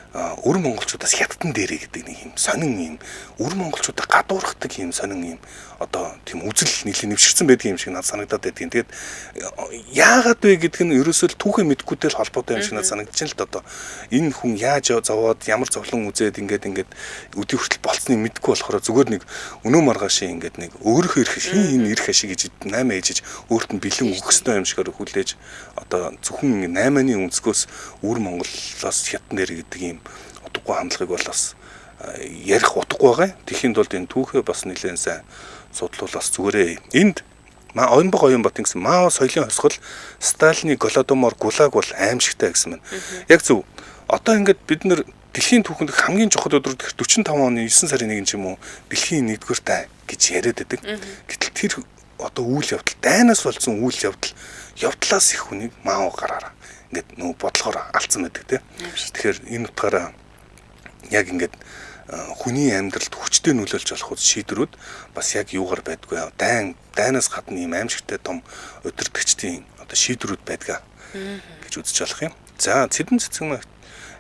Өвөр монголчуудаас хятадн дээрээ гэдэг нэг юм сонин юм өвөр монголчуудаа гадуурхдаг юм сонин юм одоо тийм үзэл нэлийн нэвширсэн байдаг юм шиг надад санагдаад байдгийн. Тэгээд яагаад вэ гэдэг нь ерөөсөө түүхээ мэдгүйтэй л холбоотой юм шиг надад санагдчихээн л да одоо энэ хүн яаж зовоод ямар зовлон үзээд ингээд өдий хүртэл болцсныг мэдгүй болохоор зүгээр нэг өнөө маргааш ингээд нэг өөрөөхөө ирэх хин ирэх ашиг гэж 8 ээжиж өөрт нь бэлэн өгөх ёстой юм шигээр хүлээж одоо зөвхөн 8-ны өнцгөөс өвөр монголоос хятадн дээр гэдэг юм утгагүй хандлагыг бол бас ярих утгагүй байгаа. Тэхийн тулд энэ түүхээ бас нэлээд сайн судлуулаас зүгээрээ. Энд Оюнбаг Оюнбат гэсэн Мао соёлын хувьсгал Сталины Голодомор ГУЛАГ бол аимшигтай гэсэн мэн. Яг зөв. Одоо ингээд бид нар дэлхийн түүхэнд хамгийн чухал өдрүүд 45 оны 9 сарын 1 ч юм уу дэлхийн 1-р дай гэж яриад байдаг. Гэтэл тэр одоо үйл явдал дайнаас болсон үйл явдлаас их хүнийг Мао гараараа ингээд нөө бодлохоор алдсан байдаг тийм. Тэгэхээр энэ утгаараа яг ингээд хүний амьдралд хүчтэй нөлөөлж болох шийдвэрүүд бас яг юугаар байдгүй. Дайнаас гадна ийм аимшигтай том өдөртөгчдийн одоо шийдвэрүүд байдгаа гэж үзэж болох юм. За Цэдэн цэцэг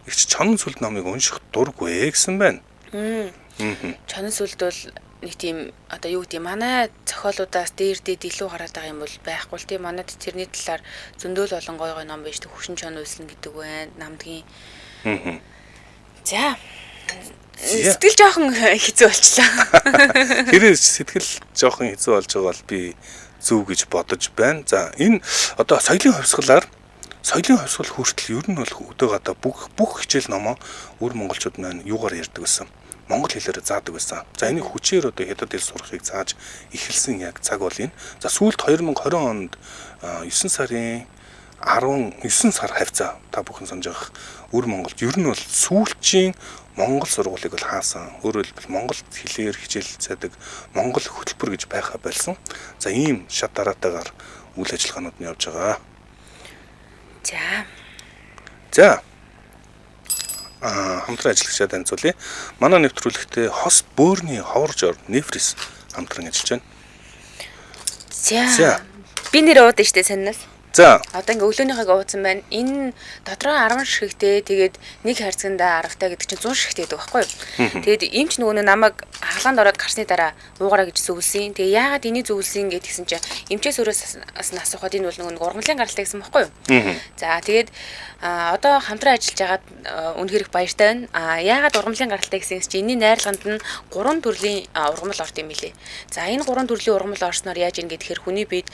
их чонон сүлд номыг унших дурггүй гэсэн байна. Чонон сүлд бол нэг тийм одоо юу гэдэг манай зохиолуудаас дээрдээд илүү гараад байгаа юм бол байхгүй л тийм манайд тэрний талаар зөндөл олон гой ном байж тэг хөвшин чон үйлсэн гэдэг байна. Намдгийн. За сэтгэл жоохон хэцүү болчлаа. Тэрээс сэтгэл жоохон хэцүү болж байгаа бол би зөв гэж бодож байна. За энэ одоо соёлын хувьсгалаар соёлын хувьсгал хүртэл ер нь бол өдөө гадаа бүх хичээл номоо өвөр монголчууд маань юугаар ярьдаг байсан. Монгол хэлээр заадаг байсан. За энэ хүчээр одоо хятад хэл сурахыг зааж эхэлсэн яг цаг бол энэ. За сүүлд 2020 онд 9 сарын 19 сар хавцаа та бүхэн санаж байгаа өвөр монголд ер нь бол сүүлчийн Монгол сургуулийг бол хаасан. Өөрөөр хэлбэл Монгол хэлээр хичээл цаадаг Монгол хөтөлбөр гэж байха болсон. За ийм шат дараатайгаар үйл ажиллагаанууд нь явж байгаа. За хамтран ажиллагчаа танилцуулъя. Манай нэвтрүүлэгтээ хос бөөрийн ховорж ор нефрис хамтран ажиллаж байна. За би нэр уудаа штэ санаас. За одоо ингээ өглөөнийхөө уудсан байна. Энэ дотроо 10 ширхэгтэй тэгээд нэг хайрцагтаа 10-тай гэдэг чинь 100 ширхэгтэй гэдэг байхгүй юу? Тэгээд эмч нөгөө намайг хаглаанд ороод гарсны дараа уугараа гэж зөвлөсөн. Тэгээ яагаад энийг зөвлөсөн гэдгийгсэн чинь эмчээс өөрөөс асуухад энэ бол нөгөө ургамлын гаралтай гэсэн байхгүй юу? За тэгээд одоо хамтран ажиллаж байгаад үнэхээр их баяртай байна. Яагаад ургамлын гаралтай гэсэн чинь энэний найрлаганд нь 3 төрлийн ургамал орд юм билээ. За энэ 3 төрлийн ургамал орсноор яаж ийн гэхээр хүний биед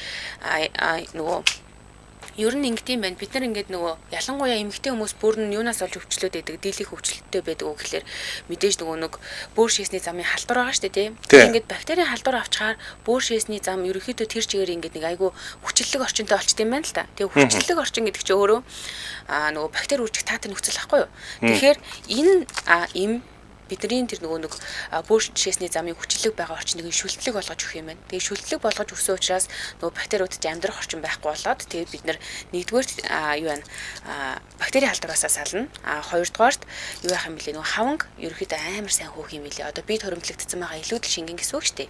нөгөө ер нь ингэдэм байна. Бид нар ингээд нөгөө ялангуяа эмэгтэй хүмүүс бүр нь юунаас олж өвчлөөд байдаг, дийлэх өвчлөлттэй байдаг уу гэхэлэр мэдээж нөгөө нэг бөөр шээсний замын халдвар байгаа шүү дээ, тийм. Ингээд бактерийн халдвар авчгаар бөөр шээсний зам ерөөхдөө тэр чигээр ингээд нэг айгүй хүчлэг орчинтой болчт юм байна л та. Тэгээ хүчлэг орчин гэдэг чинь өөрөө нөгөө бактери үржих таатай нөхцөл ахгүй юу. Тэгэхээр энэ им бидний тэр нөгөө нэг бөөр шээсний замын хүчлэг байгаа орчныг шүлтлэг болгож өгөх юм байна. Тэгээ шүлтлэг болгож өгсөн учраас нөгөө бактериудад амьдрах орчин байхгүй болоод тэгээд бид нар нэгдүгээр юу байна бактери халдвараасаа сална. Хоёрдугаарт юу яах юм бэлээ нөгөө хаванг ерөөхдөө амар сайн хөөх юм билээ. Одоо бид хоримтлагдсан байгаа илүүдэл шингэн гэсэн үг шүү дээ.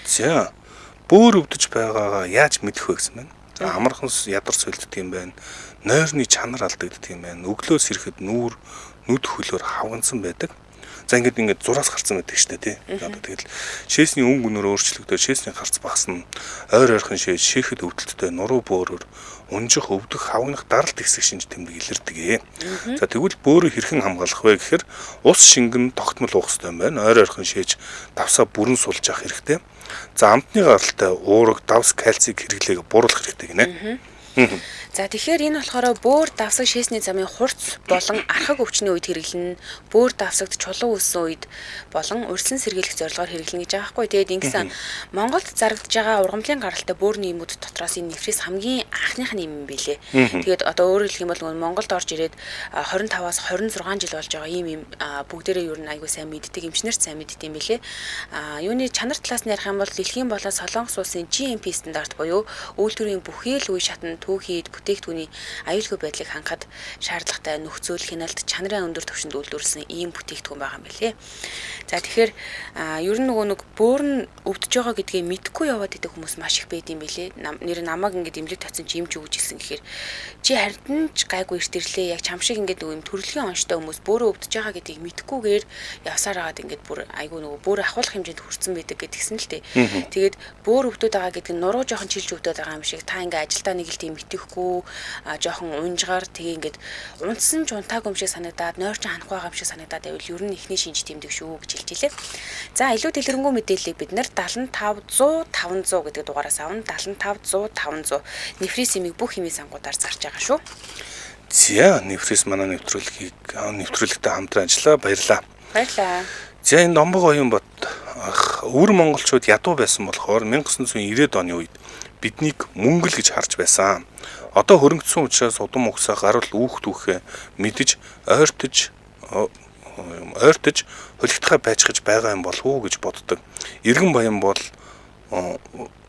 За бөөр өвдөж байгаагаа яаж мэдэх вэ гэсэн байна. За амарханс ядар сольддөг юм байна. Нойрны чанар алдагддаг юм байна. Өглөөс ирэхэд нүд хөлөөр хавгансан байдаг. За ингээд зураас гарсан байдаг шүү дээ, тий. Одоо тэгэл шээсний өнгө өнөр өөрчлөгдөж шээсний гарц багасна. Ойр ойрхон шээс шийхэд өвдөлттэй нуруу бөөрөөр унжих өвдөх хавгнах даралт ихсэх шинж тэмдэг илэрдэг. За тэгвэл бөөрийг хэрхэн хамгаалах вэ гэхээр ус шингэн тогтмол уух хэрэгтэй юм байна. Ойр ойрхон шээж давсаа бүрэн сулж авах хэрэгтэй. За амтны гаралтай уураг, давс, кальцийг хэрэглээг бууруулах хэрэгтэй гинэ. За тэгэхээр энэ болохоор бөөр давсаг шээсний замын хурц болон архаг өвчний үед хэрэглэнэ. Бөөр давсагт чулуу өссөн үед болон урьдчилан сэргийлэх зорилгоор хэрэглэнэ гэж байгаа хгүй. Тэгээд ингэсэн Монголд зарагдж байгаа ургамлын гаралтай бөөрийн имүүд дотроос энэ нефрис хамгийн анхных нь юм билээ. Тэгээд одоо өөрөөр хэлэх юм бол Монголд орж ирээд 25-аас 26 жил болж байгаа ийм бүгдээрээ ер нь айгүй сайн мэддэг, эмчнэрт сайн мэддэг юм билээ. Юуны чанар талаас нь ярих юм бол дэлхийн болон Солонгос улсын GMP стандарт буюу үйлдвэрийн бүхий л үе шатнд түүхийд бүтээгдэхүүний аюулгүй байдлыг хангахад шаардлагатай нөхцөл хяналт чанарын өндөр түвшинд үйлдвэрлэсэн ийм бүтээгдэхүүн байгаа юм билээ. За тэгэхээр ер нь нэг бөөр нь өвдөж байгаа гэдгийг мэдэхгүй яваад идэх хүмүүс маш их байд юм билээ. Нэр намайг ингээд имлэг татсан чи имч өгж илсэн гэхээр чи харин ч гайгүй эрт ирлээ. Яг чам шиг ингээд нэг юм төрөлхийн онцтой хүмүүс бөөрөө өвдөж байгаа гэдгийг мэдэхгүйгээр явсаар агаад ингээд бүр айгүй нөгөө бөөрө ахуулах хэмжээнд хүрсэн байдаг гэдгсэн л дээ. Тэгээд бөөр өвдөд байгаа гэдэг нь нуруу жоохон чилж өвдөд байгаа юм шиг та ингээд ажилдаа нэг л тийм мэдэхгүй жоохон унжгаар тэгээ ингээд унтсан ч унтаагүй юм шиг санагдаад нойр чин ханах байгаа юм шиг санагдаад байвал ер нь ихний шинж тэмдэг шүү гэж хэлж илээ. За илүү дэлгэрэнгүй мэдээллийг бид нэр 75 100 500 гэдэг дугаараас авна. 75 100 500 нефрисимийг бүх хэмээ сангуудаар зарж байгаа шүү. За нефрис манай нэвтрүүлэгтэй хамтран ажиллаа. Баярлалаа. Баярлалаа. За энэ Номбог оюун бот өвөр монголчууд ядуу байсан болохоор 1990-ад оны үед биднийг мөнгөл гэж харж байсан. Одоо хөрөнгөцсөн учраас удам угсаа гарвал үүх түүхээ мэдж ойртож хөлөгтгөө байцгаж байгаа юм болов уу гэж боддог. Иргэн баян бол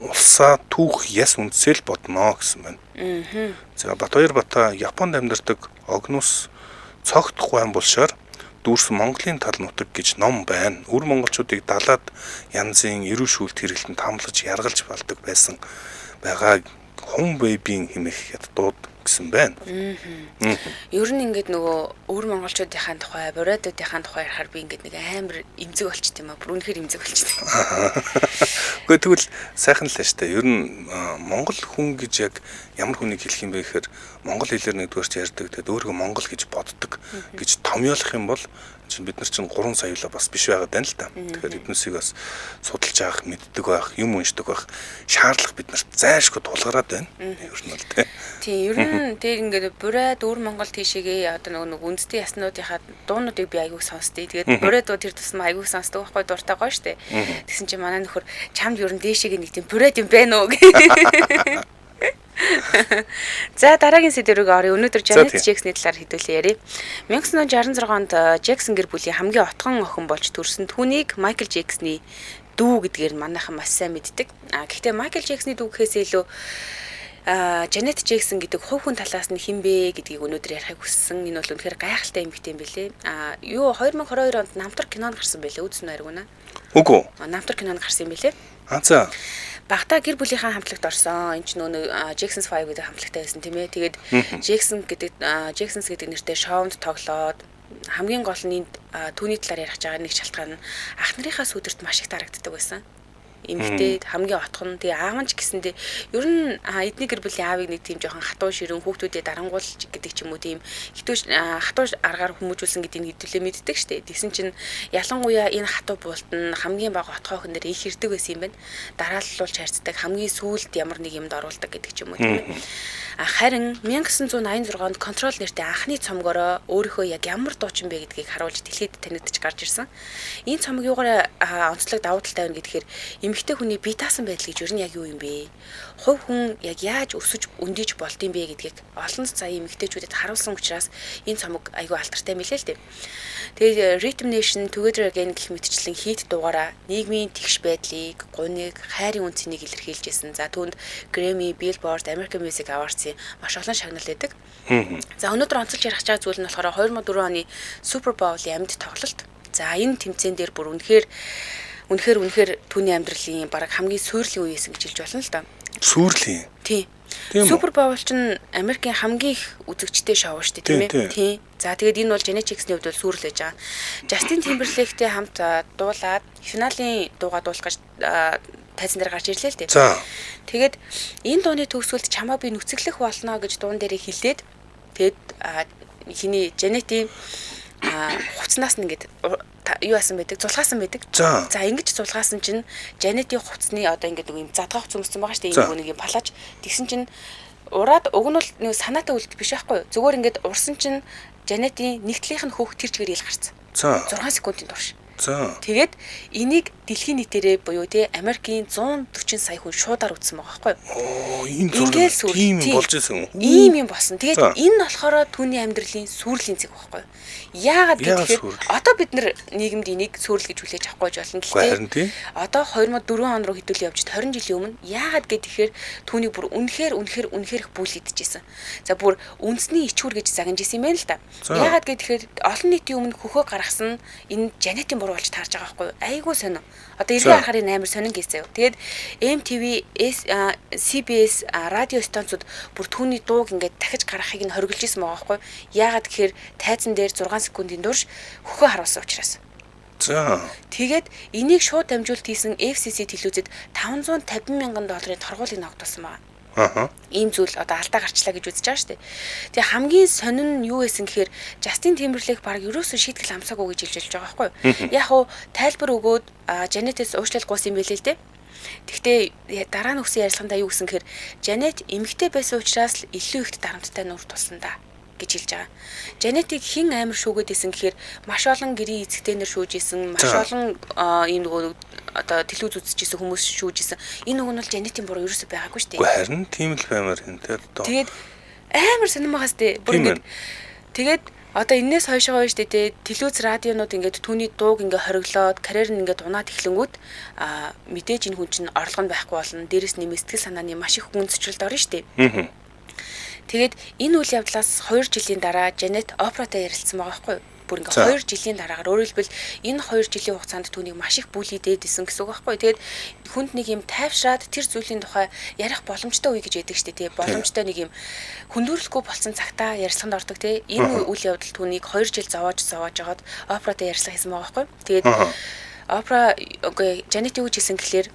улсаа түүх яс үндсэл бодно гэсэн байна. За Батбаяр Японд амьдардаг Огнус цогт гуайн булшаар дүүрсэн Монголын тал нутаг гэж ном байна. Өвөр монголчуудыг далаад янзын эрүү шүүлт хэрэглэн тамлаж яргалж балдаг байсан байгаа хүн бэбийн хэмэх яддууд гэсэн байна. Ер нь ингээд нөгөө өвөр монголчуудынхаа тухай, бурайдуудынхаа тухай ярихаар би ингээд нэг амар эмзэг болчт юм аа. Бүр үнэхээр эмзэг болчт. Гэхдээ тэгвэл сайхан л тааш та. Ер нь монгол хүн гэж яг ямар хүнийг хэлэх юм бэ гэхээр монгол хэлээр нэгдүгээр ч ярьдаг. Тэгээд өөрийгөө монгол гэж боддог гэж томьёолох юм бол бид нар чинь 3 саяла бас биш байгаад байна л та. Тэгэхээр эднүсийг бас судалж авах, мэддэг байх, юм уншдаг байх шаардлага бид нарт зайлшгүй тулгараад байна. Ер нь бол тийм ер нь дээр ингээд бурайд өвөр монгол тийшээгээ одоо нэг үндэсний яснуудынхаа дуунуудыг би айгүйг сонсдээ. Тэгээд бурайдууд тэр тусмаа айгүйг сонсдог байхгүй дуртай гоё штэ. Тэгсэн чинь манай нөхөр чамд ер нь дээшээгээ нэг тийм бурайд юм байна уу гэ. За дараагийн сэдвээр орё. Өнөөдөр Janet Jackson-ы талаар хэдүүлээ ярив. 1966 онд Jackson гэр бүлийн хамгийн отгон охин болж төрсөн түүнийг Michael Jackson-ы дүү гэдгээр манайхан маш сайн мэддэг. Гэхдээ Michael Jackson-ы дүү гэхээс илүү Janet Jackson гэдэг хувь хүн талаас нь хин бэ гэдгийг өнөөдөр ярихыг хүссэн. Энэ бол үнэхээр гайхалтай эмэгтэй юм билээ. Юу 2022 онд намтар кинонд гарсан байлээ. Үзсэн үү аргуна? Үгүй. Намтар кинонд гарсан юм билээ. За. Багтаа гэр бүлийнхаа хамтлагт орсон. Энд чинь нөгөө Jackson's 5 гэдэг хамтлагтай байсан тийм ээ. Тэгээд Jackson's гэдэг нэртэй шоунд тоглоод хамгийн гол нь түүний талаар ярих байгаа нэг шалтгаан нь ах нарынхаа сүдэрт маш их дарагддаг байсан. Эмэгтэй хамгийн отхон тэгээ аав нь ч гэсэндээ ер нь эдний гэр бүлийн аавыг нэг тийм жоохон хатуу ширэн хүүхдүүдэд дарангуулж гэдэг ч юм уу тийм хатуу аргаар хүмүүжүүлсэн гэдгийг хэдүүлээ мэддэг штэ. Тэгсэн чинь ялангуяа энэ хатуу буулт нь хамгийн бага отгоо охин дээр их хэрдэг байсан юм байна. Дарааллуулж харьцдаг хамгийн сүүлд ямар нэг юмд оруулдаг гэдэг ч юм уу тийм ээ. Харин 1986 онд контрол нэртэй анхны цомгоороо өөрийнхөө яг ямар дуучин бэ гэдгийг харуулж дэлхийд танигдчих гарч ирсэн. Энэ цомог юугаар онцлог давуу талтай байна гэхээр эмэгтэй хүний бие даасан байдал гэж ер нь яг юу юм бэ? Хувь хүн яг яаж өсөж өндийж болд юм бэ гэдгийг олон сая эмэгтэйчүүдэд харуулсан учраас энэ цомог айгүй алдартай мэлээ л дээ. Тэгээд Rhythm Nation Together Again гэх мэтчлэн хийт дугаараа нийгмийн тэгш байдлыг, гуниг, хайрын үнцнийг илэрхийлжсэн. За түүнд Grammy, Billboard, American Music Awards маш олон шагнал байдаг. За өнөөдөр онцолж ярих чагаа зүйл нь болохоор 2004 оны Super Bowl-ийн амьд тоглолт. За энэ тэмцээн дээр бүр үнэхээр түүний амьдралын баг хамгийн сүйрлийн үеэс гэж хэлж болно л да. Сүйрлийн. Тийм. Super Bowl чинь Америкийн хамгийн их үзэгчтэй шоу шүү дээ, тийм ээ. Тийм. За тэгээд энэ бол Janet Jackson-ы хувьд бол сүйрлэж байгаа. Justin Timberlake-тэй хамт дуулаад финалийн дуугаа дуулах гэж тайзан дээр гарч ирлээ л дээ. За. Тэгээд энэ дууны төгсгөлд чамаа би нүцэглэх болно гэж дуун дээрээ хэлээд тэгээд хиний Janet-ийн хувцснаас нь ингээд юу асан байдаг, цулгаасан байдаг. За ингэж цулгаасан чинь Janet-ийн хувцсны одоо ингээд нэг юм задгаа хувц өмссөн байгаа шүү дээ. Энэ нэг юм палаж тэгсэн чинь ураад уг нь бол нэг санаатай үйлдэл биш байхгүй юу? Зүгээр ингээд урсан чинь Жанетийн нэгтлийнх нь хөөх тэр чигээр ил гарцсан. За. 6 секундын турш. За. Тэгээд энийг дэлхийн нийтээрээ буюу те Америкийн 140 сая хүн шуудаар үзсэн байгаа байхгүй юу? Оо, энэ Ингээл зураг тийм болж исэн. Ийм юм болсон. Тэгээд энэ болохоор түүний амьдралын сүрлийн зэг байхгүй юу? Яагаад гэхээр одоо бид нар нийгэмд энийг сүрэл гэж хүлээж авахгүй болно. Гэхдээ одоо 2004 он руу хэдүүл явж 20 жилийн өмнө яагаад гэхээр түүнийг бүр үнэхээр их бүлэгдэжсэн. За бүр үндэсний ичхүр гэж загнажсэн юм байна л да. Яагаад гэхээр олон нийтийн өмнө хөхөө гаргасан энэ Жанетийн буруу болж таарж байгаа байхгүй юу? Айгуу сонио. Одоо эргээ харахаар энэ амар сонин гэсэн. Тэгээд MTV, CBS радио станцууд бүр түүний дууг ингээд дахиж гаргахыг нь хориглож исэн байгаа байхгүй юу? Яагаад гэхээр тайзан дээр 6 секундын турш хөхөө харуулсан учраас. За. Тэгээд энийг шууд дамжуулт хийсэн FCC телевизэд $550 мянган торгуулийг ногдуулсан байна. Ийм зүйл одоо алдаа гарчлаа гэж үзэж байгаа шүү дээ. Тэгээ хамгийн сонин нь юу байсан гэхээр Justin Timberlake баг ерөөсөө шийтгэл амсаагүй гэж хэлж байгаа байхгүй юу? Яг уу тайлбар өгөөд Janet's уучлал гуйсан юм билээ л дээ. Тэгтээ дараа нь өгсөн ярилцлагандаа юу гэсэн гэхээр Janet эмэгтэй байсан учраас л илүү ихт дарамттай нуур тулсан да гэж хэлж байгаа. Жанетийг хэн амар шүүгээд исэн гэхээр маш олон гэрийн эзэгтэйнэр шүүж исэн, маш олон энэ нөгөө одоо телевиз үзчихсэн хүмүүс шүүж исэн. Энэ нөгөө нь бол Жанетийн буруу ерөөсөй байгаагүй шүү дээ. Гэхдээ харин тийм л баймаар юм те одоо. Тэгээд амар сонирмагаас дээ. Бүр ингэж тэгээд одоо энэс хойшоо шүү дээ телевиз радионууд ингээд түүний дууг ингээд хориглоод карьер нь ингээд унаад эхлэнгүүт мэдээж энэ хүн чинь орлого нь байхгүй болно. Дээрэс нэмээ сэтгэл санааны маш их гүнзгийчилд орно шүү дээ. Тэгээд энэ үйл явдлаас 2 жилийн дараа Жанет Опратай ярилцсан байгаа байхгүй юу? Бүр ингээ 2 жилийн дараагаар өөрөөр хэлбэл энэ 2 жилийн хугацаанд түүнийг маш их бүлийдээд исэн гэсэн үг байхгүй юу? Тэгээд хүнд нэг юм тайвшраад тэр зүйлийн тухай ярих боломжтой үе гэж яддаг штэ тий. Боломжтой нэг юм хүндүрлэхгүй болсон цагтаа ярилцлаганд ордог тий. Энэ үйл явдал түүнийг 2 жил зовоож жагаад Опратай ярилцлага хийсэн байгаа байхгүй юу? Тэгээд Опра Жанет юу гэж хэлсэн гэхлээр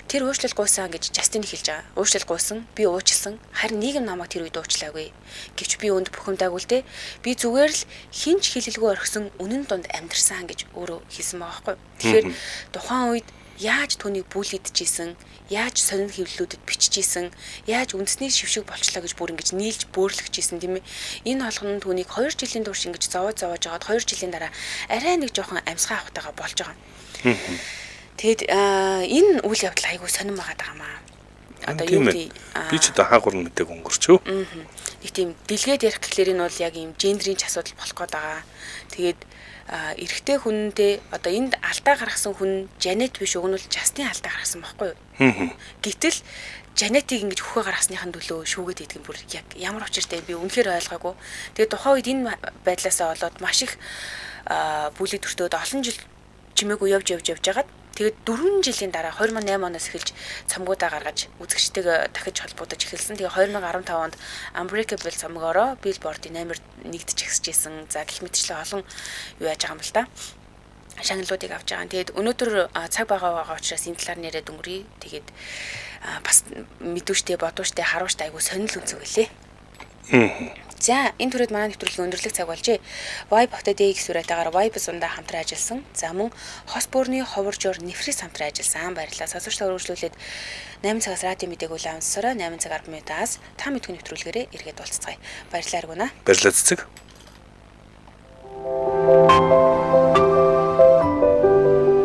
тэр уучлал гуйсан гэж Justin хэлж байгаа. Уучлал гуйсан, би уучлсан. Харин нийгэм намайг тэр үед уучлаагүй. Гэвч би өнд бухимдаагүй л дээ. Би зүгээр л хинч хэлэлгүй орхисон үнэн донд амьдэрсэн гэж өөрөө хэлсэн байгаа байхгүй. Тэгэхээр тухайн үед яаж түүнийг бүлэдчихсэн, яаж сонин хэвлэлүүдэд биччихсэн, яаж үндэсний шившиг болчлаа гэж бүр ингэж нийлж бөөрлөгчсэн тийм ээ. Энэ болгоно түүнийг 2 жилийн турш ингэж зовоож жагаад 2 жилийн дараа арай нэг жоохон амьсгаа авахтайгаа болж байгаа. Тэгэд энэ үйл явдал айгүй сонирм байгаа даа. Одоо юу гэдэг би ч одоо хаагур мэдээг өнгөрчөө. Нэг тийм дэлгээд ярих гэхлээр энэ бол яг юм гендрийн ч асуудал болох гээд байгаа. Тэгээд эрэгтэй хүнтэй одоо энд алдаа гаргасан хүн Жанет биш уг нь бол Justin алдаа гаргасан байхгүй юу? Гэтэл Жанетийг ингэж хөхөө гаргасныхын төлөө шүүгээд идэх юм бүр яг ямар учиртай би үнэхээр ойлгоогүй. Тэгээд тухайн үед энэ байдлаасаа болоод маш их бүлэг төртөөд олон жил чимээгүй явж байгаад тэгээд 4 жилийн дараа 2008 оноос эхэлж цамгуудаа гаргаж үзэгчтэйгээ дахиж холбогдож эхэлсэн. Тэгээ 2015 онд Unbreakable цамгаараа Billboard-ийн 8-р нэгдэж ихсэжсэн. За гэх мэтчлээ олон юу яаж байгаа юм л та. Шагналуудыг авч байгаа. Тэгээд өнөөдөр цаг байгаа учраас энэ талаар нэрээд өнгөрье. Тэгээд бас мэдүүштэй, бодууштай, харууштай айгу сонирхол үзэг үлээ. За энэ түрээд манай нэвтрүүлгийн өндөрлөх цаг болжээ. Vibe Hot DX сүрэтээр Vibe сундаа хамтран ажилласан. За мөн Хосборны ховоржоор Нефрис хамтран ажилласан. Баярлалаа. Сонсогчдоо өргөжлүүлээд 8 цагаас радио мэдээг улаан онцороо 8 цаг 10 минутаас та мэдгүй нэвтрүүлгээрээ эргээд уулзцгаая. Баярлалаа Аргуна. Баярлалаа цэцэг.